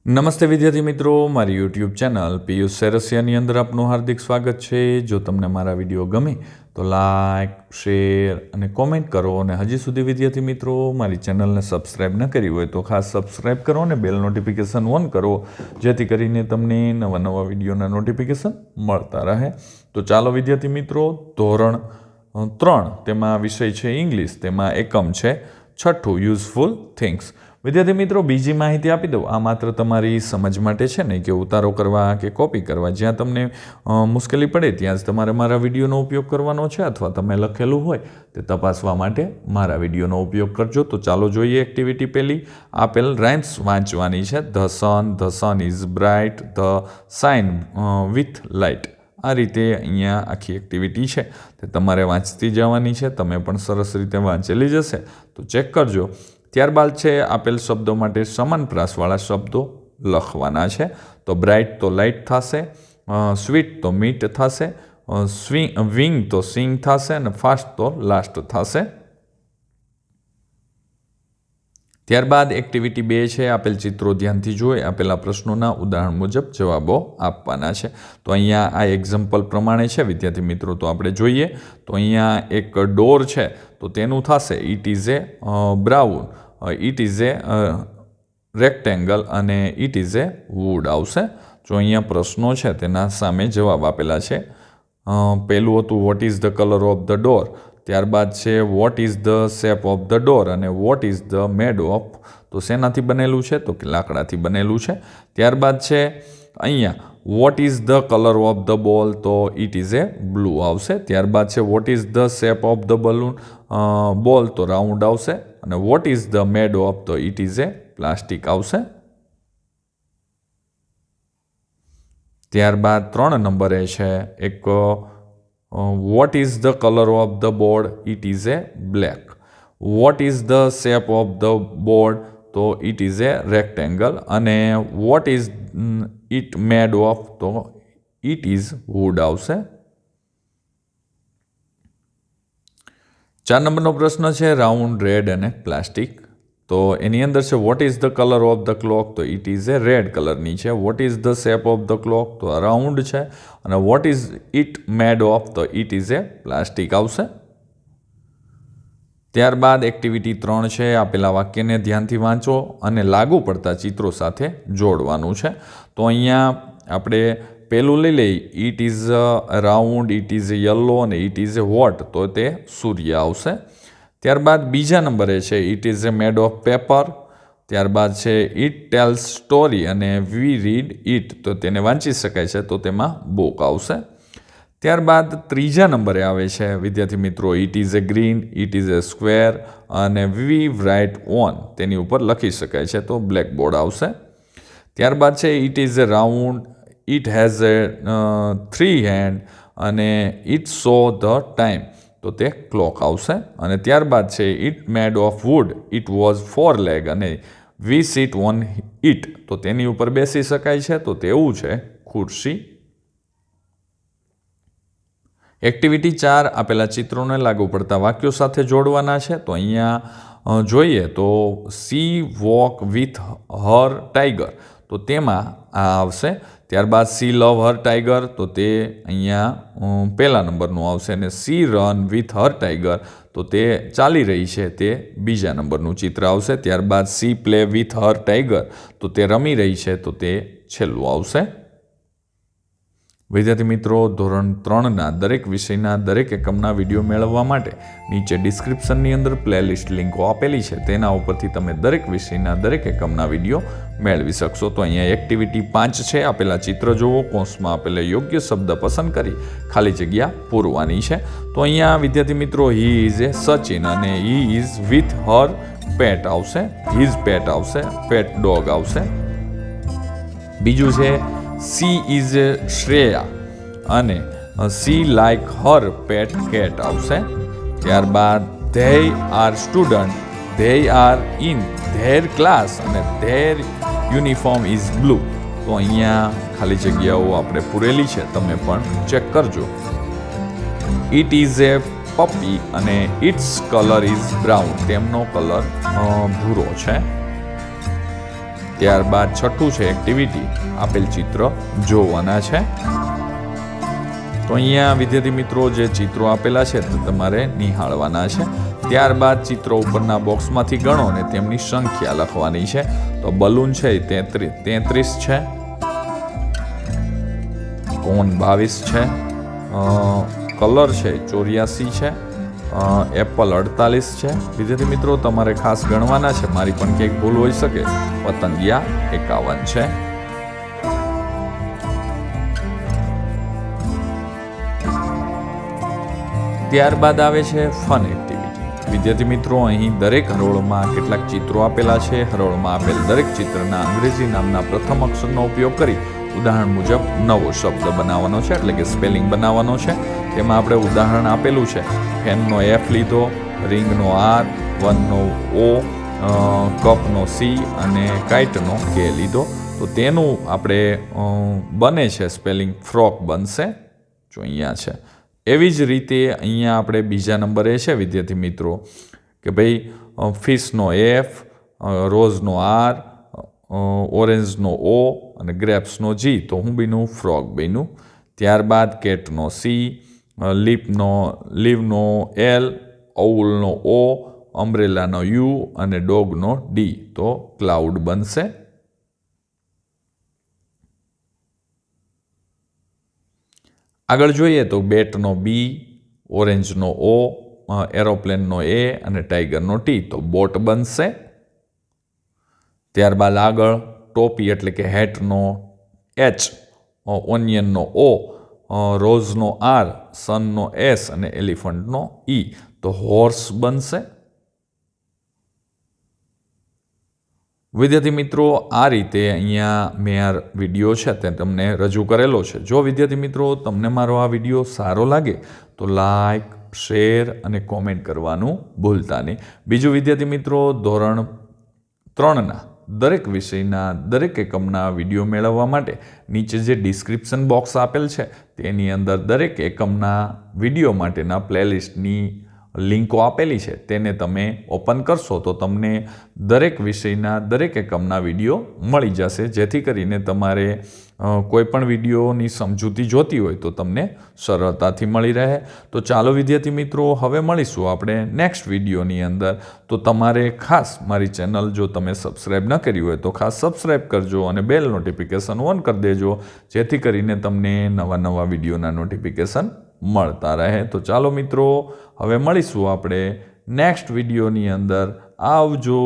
નમસ્તે વિદ્યાર્થી મિત્રો, મારી યુટ્યુબ ચેનલ પિયુષ સેરસિયાની અંદર આપનું હાર્દિક સ્વાગત છે. જો તમને મારા વિડીયો ગમે તો લાઇક, શેર અને કોમેન્ટ કરો. અને હજી સુધી વિદ્યાર્થી મિત્રો મારી ચેનલને સબસ્ક્રાઈબ ન કરી હોય તો ખાસ સબસ્ક્રાઈબ કરો અને બેલ નોટિફિકેશન ઓન કરો, જેથી કરીને તમને નવા નવા વિડીયોના નોટિફિકેશન મળતા રહે. તો ચાલો વિદ્યાર્થી મિત્રો, ધોરણ 3 તેમાં વિષય છે ઇંગ્લિશ, તેમાં એકમ છે 6 યુઝફુલ થિંગ્સ. વિદ્યાર્થી મિત્રો, બીજી માહિતી આપી દઉં, આ માત્ર તમારી સમજ માટે છે નહીં કે ઉતારો કરવા કે કોપી કરવા. જ્યાં તમને મુશ્કેલી પડે ત્યાં જ તમારે મારા વિડીયોનો ઉપયોગ કરવાનો છે, અથવા તમે લખેલું હોય તે તપાસવા માટે મારા વિડીયોનો ઉપયોગ કરજો. તો ચાલો જોઈએ એક્ટિવિટી. પહેલી આપેલ રાઇમ્સ વાંચવાની છે. The sun is bright, the sign with light. આ રીતે અહીંયા આખી એક્ટિવિટી છે તે તમારે વાંચતી જવાની છે. તમે પણ સરસ રીતે વાંચેલી જ હશે તો ચેક કરજો. ત્યારબાદ છે આપેલ શબ્દો માટે સમાનપ્રાસવાળા શબ્દો લખવાના છે. તો બ્રાઇટ તો લાઇટ થશે, સ્વીટ તો મીટ થશે, વિંગ તો સિંગ થશે અને ફાસ્ટ તો લાસ્ટ થશે. ત્યારબાદ એક્ટિવિટી 2 છે. આપેલ ચિત્રો ધ્યાનથી જોઈ આપેલા પ્રશ્નોના ઉદાહરણ મુજબ જવાબો આપવાના છે. તો અહીંયા આ એક્ઝામ્પલ પ્રમાણે છે વિદ્યાર્થી મિત્રો. તો આપણે જોઈએ તો અહીંયા એક ડોર છે તો તેનું થશે it is A brown, it is A rectangle અને ઇટ ઇઝ એ વુડ આવશે. જો અહીંયા પ્રશ્નો છે તેના સામે જવાબ આપેલા છે. પહેલું હતું what is the colour of the door. ત્યારબાદ છે what is the shape of the door અને what is the made of. તો શેનાથી બનેલું છે? તો કે લાકડાથી બનેલું છે. ત્યારબાદ છે અહીંયા vote is the colour of the ball. તો ઇટ ઇઝ એ બ્લુ આવશે. ત્યારબાદ છે what is the shape of the balloon બોલ. તો રાઉન્ડ આવશે. અને what is the made of. તો ઇટ ઇઝ એ પ્લાસ્ટિક આવશે. ત્યારબાદ 3 નંબરે છે એક vote is the colour of the board. It is A black. Vote is the shape of the board. તો ઇટ ઇઝ એ રેક્ટેંગલ. અને what is it made of. તો it is wood આવશે. 4 નંબરનો પ્રશ્ન છે રાઉન્ડ, રેડ અને plastic. તો એની અંદર છે what is the colour of the clock. તો ઇટ ઇઝ એ રેડ કલરની છે. What is the shape of the clock. તો રાઉન્ડ છે. અને what is it made of. તો ઇટ ઇઝ એ પ્લાસ્ટિક આવશે. ત્યારબાદ એક્ટિવિટી 3 છે. આપેલા વાક્યને ધ્યાનથી વાંચો અને લાગુ પડતા ચિત્રો સાથે જોડવાનું છે. તો અહીંયા આપણે પહેલું લઈ લઈએ. It is round, it is yellow અને ઇટ ઇઝ વોટ. તો તે સૂર્ય આવશે. ત્યારબાદ બીજા નંબરે છે it is made of paper. ત્યારબાદ છે ઇટ ટેલ્સ સ્ટોરી અને વી રીડ ઇટ. તો તેને વાંચી શકાય છે તો તેમાં બુક આવશે. ત્યારબાદ ત્રીજા નંબરે આવે છે વિદ્યાર્થી મિત્રો it is A green, it is A square અને વી રાઇટ ઓન. તેની ઉપર લખી શકાય છે તો બ્લેકબોર્ડ આવશે. ત્યારબાદ છે it is a round, it has a 3 hand અને ઇટ સો ધ ટાઈમ. તો તે ક્લોક આવશે. અને ત્યારબાદ છે it made of wood, it was 4 leg અને વી સીટ ઓન ઇટ. તો તેની ઉપર બેસી શકાય છે તો તેવું છે ખુરશી. એક્ટિવિટી 4 આપેલા ચિત્રોને લાગુ પડતા વાક્યો સાથે જોડવાના છે. તો અહીંયા જોઈએ તો C walk with her tiger. તો તેમાં આ આવશે. ત્યારબાદ સી લવ હર ટાઈગર. તો તે અહીંયા પહેલા નંબરનું આવશે. અને C run with her tiger. તો તે ચાલી રહી છે તે બીજા નંબરનું ચિત્ર આવશે. ત્યારબાદ C play with her tiger. તો તે રમી રહી છે તો તે છેલ્લું આવશે. વિદ્યાર્થી મિત્રો, ધોરણ 3ના દરેક વિષયના દરેક એકમના વિડીયો મેળવવા માટે નીચે ડિસ્ક્રિપ્શનની અંદર પ્લેલિસ્ટ લિંકો આપેલી છે. તેના ઉપરથી તમે દરેક વિષયના દરેક એકમના વિડીયો મેળવી શકશો. તો અહીંયા એક્ટિવિટી 5 છે. આપેલા ચિત્ર જુઓ, કૌંસમાં આપેલા યોગ્ય શબ્દ પસંદ કરી ખાલી જગ્યા પૂરવાની છે. તો અહીંયા વિદ્યાર્થી મિત્રો હી ઇઝ એ સચિન અને હી ઇઝ વિથ હર પેટ આવશે. હિઝ પેટ આવશે. પેટ ડોગ આવશે. બીજું છે સી ઇઝ શ્રેયા અને she like her pet cat આવશે. ત્યારબાદ they are student, they are in their class અને ધેર યુનિફોર્મ ઇઝ બ્લુ. તો અહીંયા ખાલી જગ્યાઓ આપણે પૂરેલી છે, તમે પણ ચેક કરજો. ઇટ ઇઝ એ પપી અને ઇટ્સ કલર ઇઝ બ્રાઉન. તેમનો કલર ભૂરો છે. ત્યારબાદ છઠ્ઠું છે એક્ટિવિટી, આપેલ ચિત્ર જોવાના છે. તો અહીંયા વિદ્યાર્થી મિત્રો જે ચિત્રો આપેલા છે તે તમારે નિહાળવાના છે. ત્યારબાદ ચિત્રો ઉપરના બોક્સમાંથી ગણો અને તેમની સંખ્યા લખવાની છે. તો બલૂન છે એ 33 છે, કોન 22 છે, કલર છે 84 છે, એપલ 48 છે. વિદ્યાર્થી મિત્રો તમારે ખાસ ગણવાના છે, મારી પણ કંઈક ભૂલ હોઈ શકે. પતંગિયા 51 છે. ત્યારબાદ આવે છે ફન એક્ટિવિટી. વિદ્યાર્થી મિત્રો અહીં દરેક હરોળમાં કેટલાક ચિત્રો આપેલા છે. હરોળમાં આપેલ દરેક ચિત્રના અંગ્રેજી નામના પ્રથમ અક્ષરનો ઉપયોગ કરી ઉદાહરણ મુજબ નવો શબ્દ બનાવવાનો છે, એટલે કે સ્પેલિંગ બનાવવાનો છે. તેમાં આપણે ઉદાહરણ આપેલું છે, ફેનનો F લીધો, રિંગનો R, વનનો O, કપનો C અને કાઇટનો K લીધો. તો તેનું આપણે બને છે સ્પેલિંગ ફ્રોક બનશે, જો અહીંયા છે. એવી જ રીતે અહીંયા આપણે બીજા નંબરે છે વિદ્યાર્થી મિત્રો કે ભાઈ ફિશનો F, રોઝનો R, ઓરેન્જનો O અને ગ્રેપ્સનો G. તો હું બન્યું ફ્રોગ બન્યું. ત્યારબાદ કેટનો C, leave no L, ઓઉલનો O, અમ્બ્રેલાનો U અને ડોગનો D. તો ક્લાઉડ બનશે. આગળ જોઈએ તો બેટનો B, ઓરેન્જનો O, એરોપ્લેનનો A અને ટાઈગરનો T. તો બોટ બનશે. ત્યારબાદ આગળ ટોપી એટલે કે હેટનો H, ઓનિયનનો O, રોઝનો R, સનનો S અને એલિફન્ટનો E. તો હોર્સ બનશે. વિદ્યાર્થી મિત્રો આ રીતે અહીંયા મેં આ વિડીયો છે તે તમને રજૂ કરેલો છે. જો વિદ્યાર્થી મિત્રો તમને મારો આ વિડીયો સારો લાગે તો લાઈક, શેર અને કોમેન્ટ કરવાનું ભૂલતા નહીં. બીજું વિદ્યાર્થી મિત્રો ધોરણ 3ના દરેક વિષયના દરેક એકમના વિડીયો મેળવવા માટે નીચે જે ડિસ્ક્રિપ્શન બોક્સ આપેલ છે તેની અંદર દરેક એકમના વિડીયો માટેના પ્લેલિસ્ટની લિંકો આપેલી છે. તેને તમે ઓપન કરશો તો તમને દરેક વિષયના દરેક એકમના વિડીયો મળી જશે, જેથી કરીને તમારે કોઈ પણ વિડીયોની સમજૂતી જોતી હોય તો તમને સરળતાથી મળી રહે. તો ચાલો વિદ્યાર્થી મિત્રો હવે મળીશું આપણે નેક્સ્ટ વિડીયોની અંદર. તો તમારે ખાસ મારી ચેનલ જો તમે સબસ્ક્રાઈબ ન કરી હોય તો ખાસ સબસ્ક્રાઈબ કરજો અને બેલ નોટિફિકેશન ઓન કરી દેજો, જેથી કરીને તમને નવા નવા વિડીયોના નોટિફિકેશન મળતા રહે. તો ચાલો મિત્રો હવે મળીશું આપણે નેક્સ્ટ વિડીયોની અંદર. આવજો.